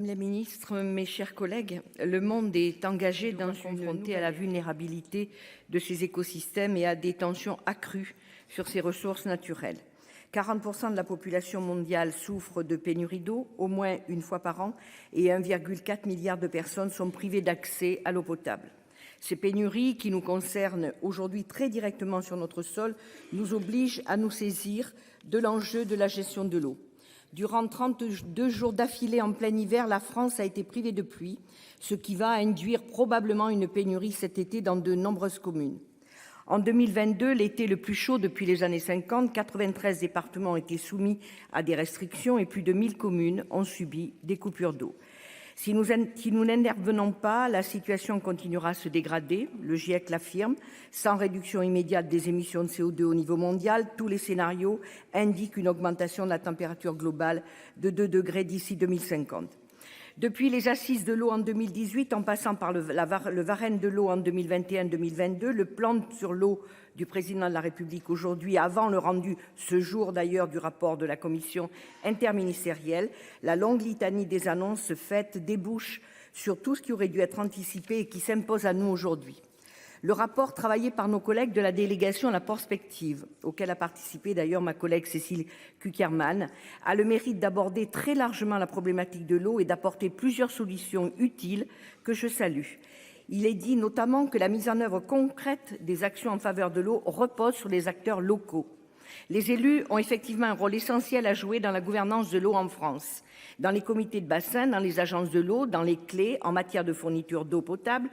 Madame la ministre, mes chers collègues, le monde est engagé dans une confronté à la vulnérabilité de ses écosystèmes et à des tensions accrues sur ses ressources naturelles. 40% de la population mondiale souffre de pénurie d'eau au moins une fois par an et 1,4 milliard de personnes sont privées d'accès à l'eau potable. Ces pénuries qui nous concernent aujourd'hui très directement sur notre sol nous obligent à nous saisir de l'enjeu de la gestion de l'eau. Durant 32 jours d'affilée en plein hiver, la France a été privée de pluie, ce qui va induire probablement une pénurie cet été dans de nombreuses communes. En 2022, l'été le plus chaud depuis les années 50, 93 départements ont été soumis à des restrictions et plus de 1000 communes ont subi des coupures d'eau. Si nous n'intervenons pas, la situation continuera à se dégrader. Le GIEC l'affirme. Sans réduction immédiate des émissions de CO2 au niveau mondial, tous les scénarios indiquent une augmentation de la température globale de 2 degrés d'ici 2050. Depuis les assises de l'eau en 2018, en passant par le Varenne de l'eau en 2021-2022, le plan sur l'eau du président de la République aujourd'hui, avant le rendu ce jour d'ailleurs du rapport de la commission interministérielle, la longue litanie des annonces faites débouche sur tout ce qui aurait dû être anticipé et qui s'impose à nous aujourd'hui. Le rapport travaillé par nos collègues de la délégation à la prospective, auquel a participé d'ailleurs ma collègue Cécile Cukierman, a le mérite d'aborder très largement la problématique de l'eau et d'apporter plusieurs solutions utiles que je salue. Il est dit notamment que la mise en œuvre concrète des actions en faveur de l'eau repose sur les acteurs locaux. Les élus ont effectivement un rôle essentiel à jouer dans la gouvernance de l'eau en France, dans les comités de bassin, dans les agences de l'eau, dans les clés en matière de fourniture d'eau potable,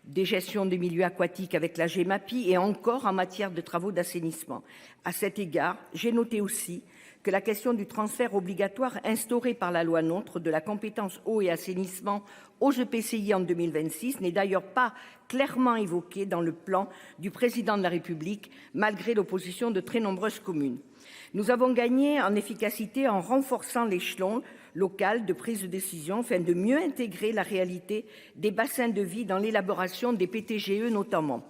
des gestions des milieux aquatiques avec la GEMAPI et encore en matière de travaux d'assainissement. À cet égard, j'ai noté aussi que la question du transfert obligatoire instauré par la loi NOTRe de la compétence eau et assainissement aux EPCI en 2026 n'est d'ailleurs pas clairement évoquée dans le plan du président de la République, malgré l'opposition de très nombreuses communes. Nous avons gagné en efficacité en renforçant l'échelon local de prise de décision afin de mieux intégrer la réalité des bassins de vie dans l'élaboration des PTGE notamment.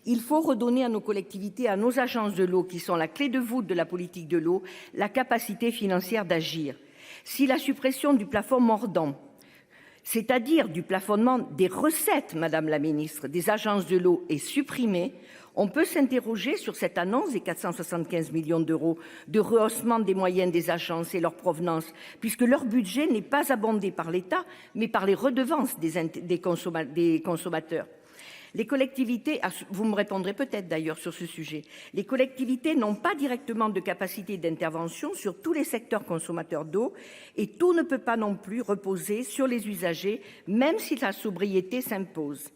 Il faut redonner à nos collectivités, à nos agences de l'eau, qui sont la clé de voûte de la politique de l'eau, la capacité financière d'agir. Si la suppression du plafond mordant, c'est-à-dire du plafonnement des recettes, Madame la Ministre, des agences de l'eau est supprimée, on peut s'interroger sur cette annonce des 475 millions d'euros de rehaussement des moyens des agences et leur provenance, puisque leur budget n'est pas abondé par l'État, mais par les redevances des consommateurs. Les collectivités, vous me répondrez peut-être d'ailleurs sur ce sujet, les collectivités n'ont pas directement de capacité d'intervention sur tous les secteurs consommateurs d'eau et tout ne peut pas non plus reposer sur les usagers, même si la sobriété s'impose.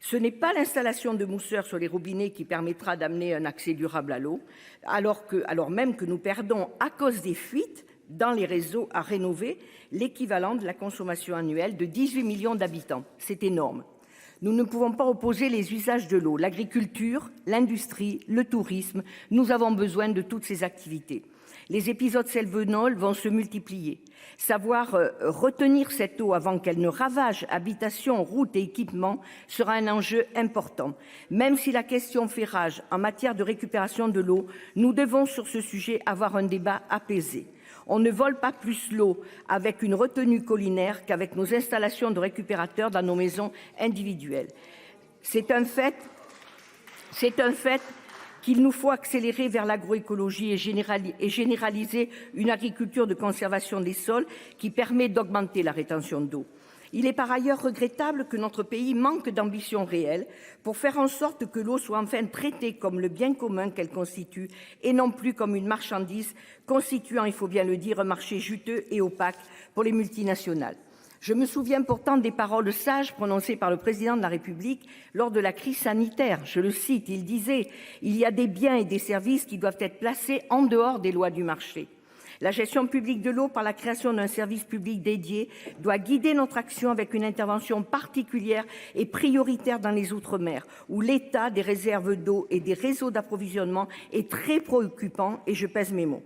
Ce n'est pas l'installation de mousseurs sur les robinets qui permettra d'amener un accès durable à l'eau, alors même que nous perdons à cause des fuites dans les réseaux à rénover l'équivalent de la consommation annuelle de 18 millions d'habitants. C'est énorme. Nous ne pouvons pas opposer les usages de l'eau, l'agriculture, l'industrie, le tourisme. Nous avons besoin de toutes ces activités. Les épisodes cévenols vont se multiplier. Savoir retenir cette eau avant qu'elle ne ravage habitations, routes et équipements sera un enjeu important. Même si la question fait rage en matière de récupération de l'eau, nous devons sur ce sujet avoir un débat apaisé. On ne vole pas plus l'eau avec une retenue collinaire qu'avec nos installations de récupérateurs dans nos maisons individuelles. C'est un fait qu'il nous faut accélérer vers l'agroécologie et généraliser une agriculture de conservation des sols qui permet d'augmenter la rétention d'eau. Il est par ailleurs regrettable que notre pays manque d'ambition réelle pour faire en sorte que l'eau soit enfin traitée comme le bien commun qu'elle constitue et non plus comme une marchandise constituant, il faut bien le dire, un marché juteux et opaque pour les multinationales. Je me souviens pourtant des paroles sages prononcées par le président de la République lors de la crise sanitaire. Je le cite, il disait « Il y a des biens et des services qui doivent être placés en dehors des lois du marché ». La gestion publique de l'eau par la création d'un service public dédié doit guider notre action avec une intervention particulière et prioritaire dans les Outre-mer, où l'état des réserves d'eau et des réseaux d'approvisionnement est très préoccupant et je pèse mes mots.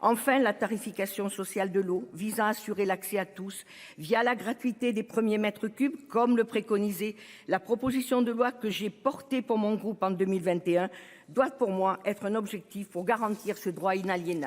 Enfin, la tarification sociale de l'eau visant à assurer l'accès à tous via la gratuité des premiers mètres cubes, comme le préconisait la proposition de loi que j'ai portée pour mon groupe en 2021, doit pour moi être un objectif pour garantir ce droit inaliénable.